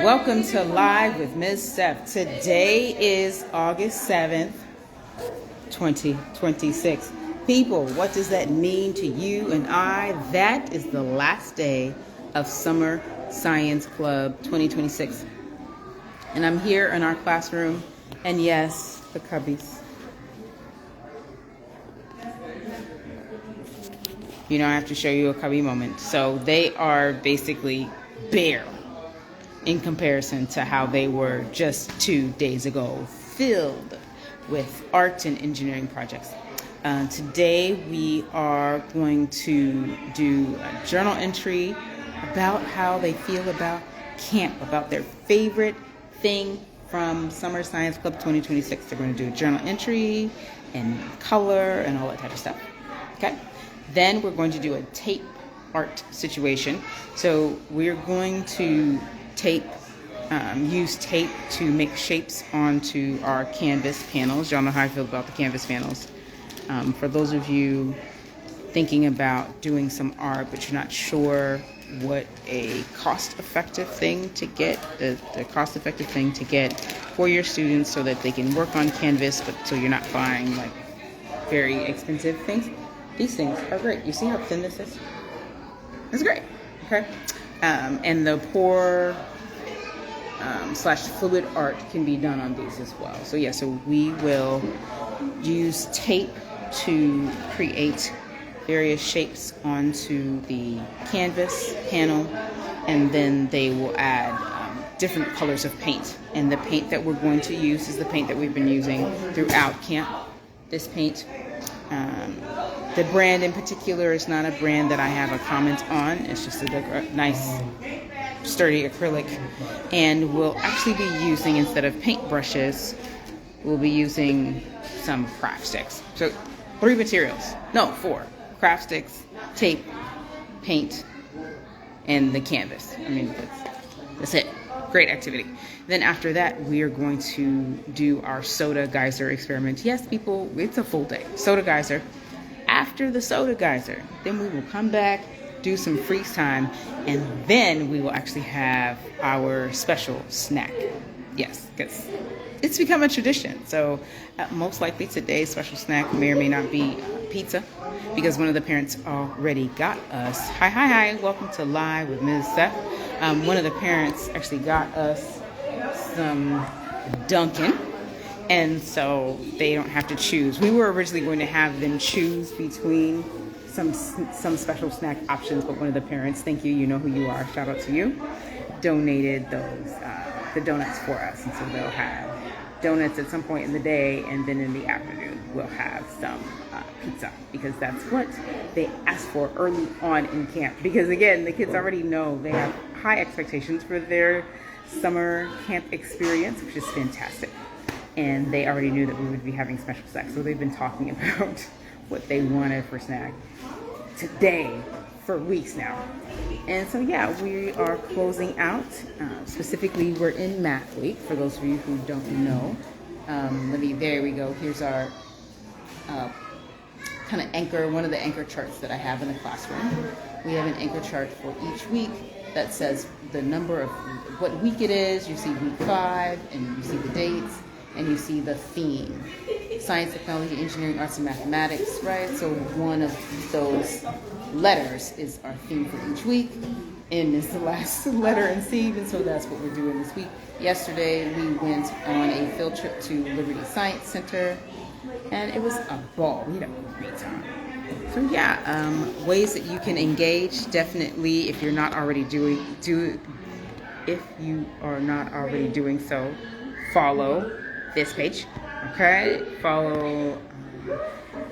Welcome to Live with Ms. Steph. Today is August 7th, 2026. People, what does that mean to you and I? That is the last day of Summer Science Club 2026. And I'm here in our classroom, and yes, the cubbies. I have to show you a cubby moment. So they are basically bare in comparison to how they were just 2 days ago, filled with art and engineering projects. Today we are going to do a journal entry about how they feel about camp, about their favorite thing from Summer Science Club 2026. They're going to do a journal entry and color and all that type of stuff. Okay? Then we're going to do a tape art situation. So we're going to use tape to make shapes onto our canvas panels. Y'all know how I feel about the canvas panels. For those of you thinking about doing some art, but you're not sure what a cost-effective thing to get, the cost-effective thing to get for your students so that they can work on canvas, but so you're not buying like very expensive things. These things are great. You see how thin this is? It's great. Okay. And the pour / fluid art can be done on these as well. So we will use tape to create various shapes onto the canvas panel, and then they will add different colors of paint. And the paint that we're going to use is the paint that we've been using throughout camp. This paint, the brand in particular is not a brand that I have a comment on. It's just a nice sturdy acrylic, and we'll actually be using, instead of paint brushes, we'll be using some craft sticks. So 4 craft sticks, tape, paint, and the canvas. That's it. Great activity. Then after that, we are going to do our soda geyser experiment. Yes, people, it's a full day. Soda geyser. After the soda geyser, then we will come back, do some freeze time, and then we will actually have our special snack. Yes, because it's become a tradition. So most likely today's special snack may or may not be pizza, because one of the parents already got us. Hi. Welcome to Live with Ms. Steph. One of the parents actually got us some Dunkin', and so they don't have to choose. We were originally going to have them choose between some special snack options, but one of the parents, thank you, you know who you are, shout out to you, donated those the donuts for us, and so they'll have donuts at some point in the day, and then in the afternoon we'll have some pizza, because that's what they asked for early on in camp. Because again, the kids already know they have high expectations for their summer camp experience, which is fantastic, and they already knew that we would be having special snacks, so they've been talking about what they wanted for snack today for weeks now. And so we are closing out. Specifically, we're in math week, for those of you who don't know. There we go. Here's our kind of anchor, one of the anchor charts that I have in the classroom. We have an anchor chart for each week that says the number of what week it is. You see week 5, and you see the dates, and you see the theme. Science, technology, engineering, arts, and mathematics, right? So one of those letters is our theme for each week. N is the last letter in Steve, and so that's what we're doing this week. Yesterday, we went on a field trip to Liberty Science Center, and it was a ball. We had a great time. So ways that you can engage, definitely, if you're not already doing so, follow this page. Okay, follow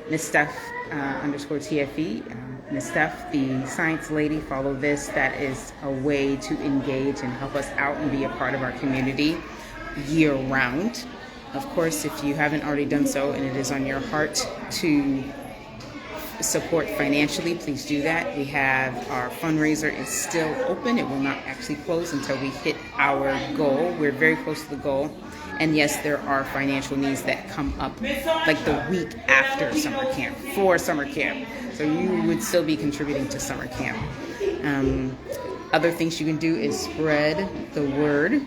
Miss Steph _TFE. Miss Steph, the science lady, follow this. That is a way to engage and help us out and be a part of our community year round. Of course, if you haven't already done so and it is on your heart to support financially, please do that. We have our fundraiser is still open. It will not actually close until we hit our goal. We're very close to the goal. And yes, there are financial needs that come up like the week after summer camp, for summer camp. So you would still be contributing to summer camp. Other things you can do is spread the word.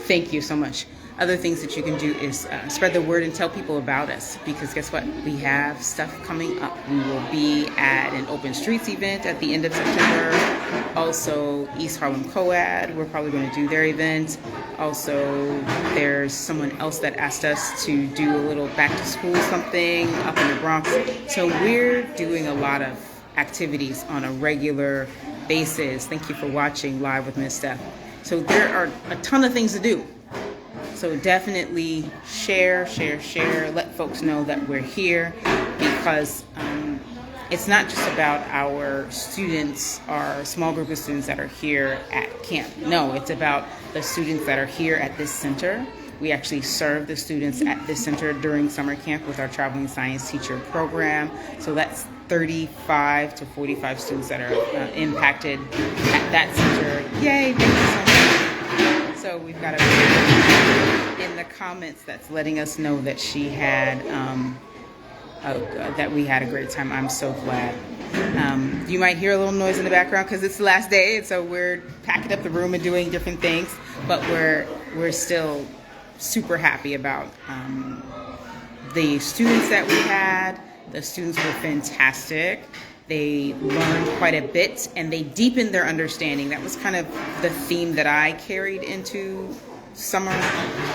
Thank you so much. Other things that you can do is spread the word and tell people about us, because guess what? We have stuff coming up. We will be at an Open Streets event at the end of September. Also, East Harlem Co-ed, we're probably going to do their event. Also, there's someone else that asked us to do a little back to school something up in the Bronx. So we're doing a lot of activities on a regular basis. Thank you for watching Live with Miss Steph. So there are a ton of things to do. So definitely share. Let folks know that we're here, because it's not just about our students, our small group of students that are here at camp. No, it's about the students that are here at this center. We actually serve the students at this center during summer camp with our traveling science teacher program. So that's 35 to 45 students that are impacted at that center. Yay, thank you so much. So we've got a in the comments that's letting us know that she had, that we had a great time. I'm so glad. You might hear a little noise in the background because it's the last day, and so we're packing up the room and doing different things, but we're still super happy about the students that we had. The students were fantastic. They learned quite a bit, and they deepened their understanding. That was kind of the theme that I carried into summer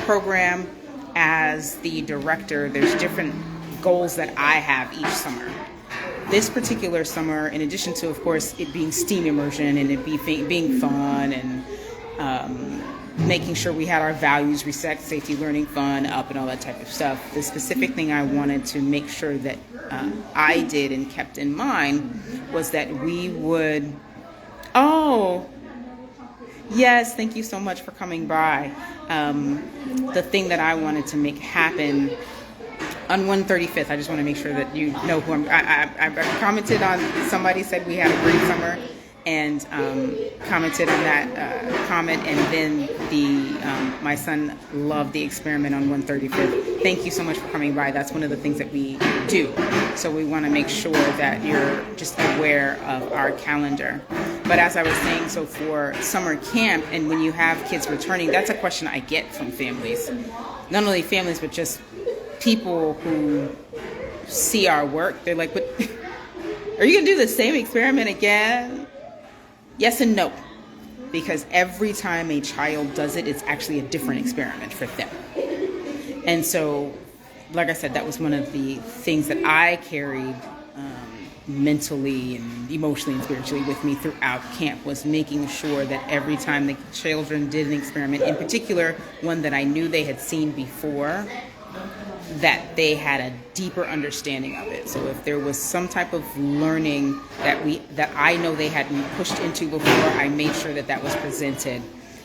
program as the director. There's different goals that I have each summer. This particular summer, in addition to, of course, it being STEAM immersion and it being fun and making sure we had our values, respect, safety, learning, fun up and all that type of stuff, the specific thing I wanted to make sure that I did and kept in mind was that we would, yes, thank you so much for coming by. The thing that I wanted to make happen on 135th, I just want to make sure that you know who I commented on, somebody said we had a great summer, and commented on that comment, and then my son loved the experiment on 135th. Thank you so much for coming by. That's one of the things that we do. So we want to make sure that you're just aware of our calendar. But as I was saying, so for summer camp, and when you have kids returning, that's a question I get from families. Not only families, but just people who see our work. They're like, but are you going to do the same experiment again? Yes and no, because every time a child does it, it's actually a different experiment for them. And so, like I said, that was one of the things that I carried mentally and emotionally and spiritually with me throughout camp, was making sure that every time the children did an experiment, in particular one that I knew they had seen before, that they had a deeper understanding of it. So if there was some type of learning that I know they hadn't pushed into before, I made sure that that was presented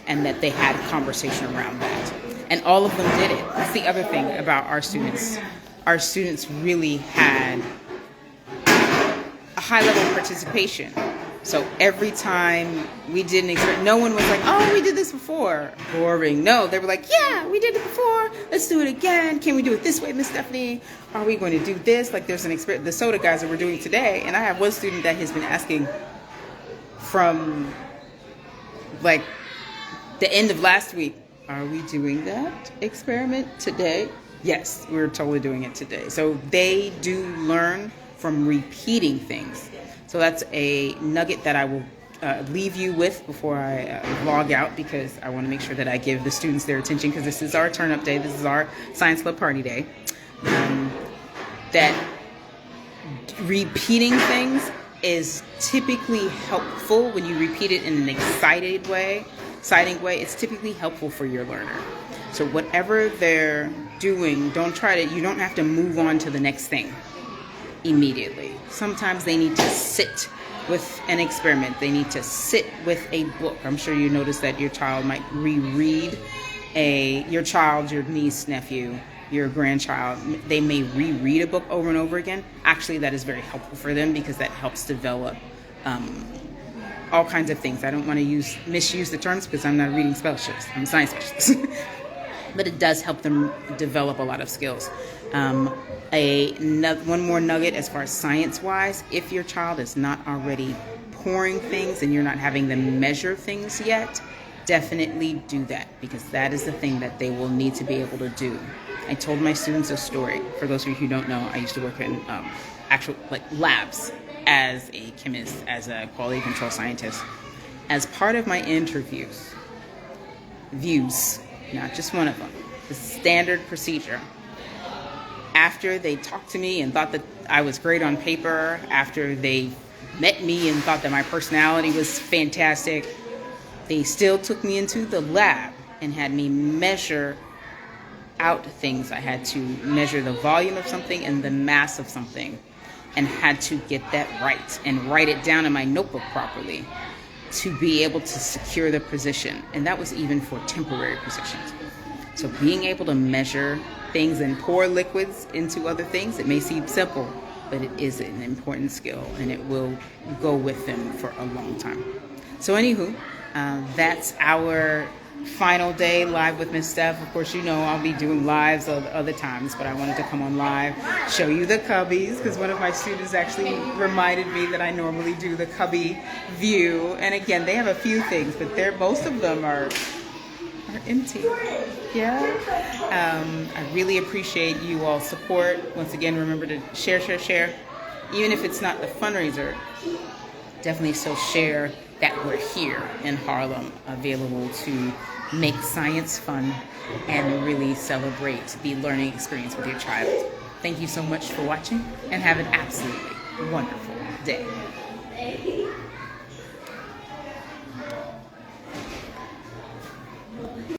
and that they had a conversation around that. And all of them did it. That's the other thing about our students. Our students really had a high level of participation. So every time we did an experiment, no one was like, oh, we did this before. Boring. No, they were like, yeah, we did it before. Let's do it again. Can we do it this way, Miss Stephanie? Are we going to do this? Like, there's an experiment, the soda guys that we're doing today. And I have one student that has been asking from like the end of last week, are we doing that experiment today? Yes, we're totally doing it today. So they do learn from repeating things. So that's a nugget that I will leave you with before I log out, because I want to make sure that I give the students their attention, because this is our turn-up day. This is our Science Club party day. That repeating things is typically helpful when you repeat it in an exciting way. It's typically helpful for your learner. So whatever they're doing, you don't have to move on to the next thing immediately. Sometimes they need to sit with an experiment. They need to sit with a book. I'm sure you noticed that your child might reread your niece, nephew, your grandchild, they may reread a book over and over again. Actually, that is very helpful for them, because that helps develop all kinds of things. I don't want to misuse the terms, because I'm not a reading specialist. I'm a science specialist. But it does help them develop a lot of skills. One more nugget as far as science-wise, if your child is not already pouring things and you're not having them measure things yet, definitely do that, because that is the thing that they will need to be able to do. I told my students a story. For those of you who don't know, I used to work in actual labs as a chemist, as a quality control scientist. As part of my interviews, not just one of them, the standard procedure, after they talked to me and thought that I was great on paper, after they met me and thought that my personality was fantastic, they still took me into the lab and had me measure out things. I had to measure the volume of something and the mass of something, and had to get that right and write it down in my notebook properly to be able to secure the position. And that was even for temporary positions. So being able to measure things and pour liquids into other things, it may seem simple, but it is an important skill, and it will go with them for a long time. So anywho, that's our final day live with Miss Steph. Of course, you know I'll be doing lives other times, but I wanted to come on live, show you the cubbies, because one of my students actually reminded me that I normally do the cubby view. And again, they have a few things, but most of them are empty. Yeah. I really appreciate you all support. Once again, remember to share. Even if it's not the fundraiser, definitely still share that we're here in Harlem, available to make science fun and really celebrate the learning experience with your child. Thank you so much for watching, and have an absolutely wonderful day.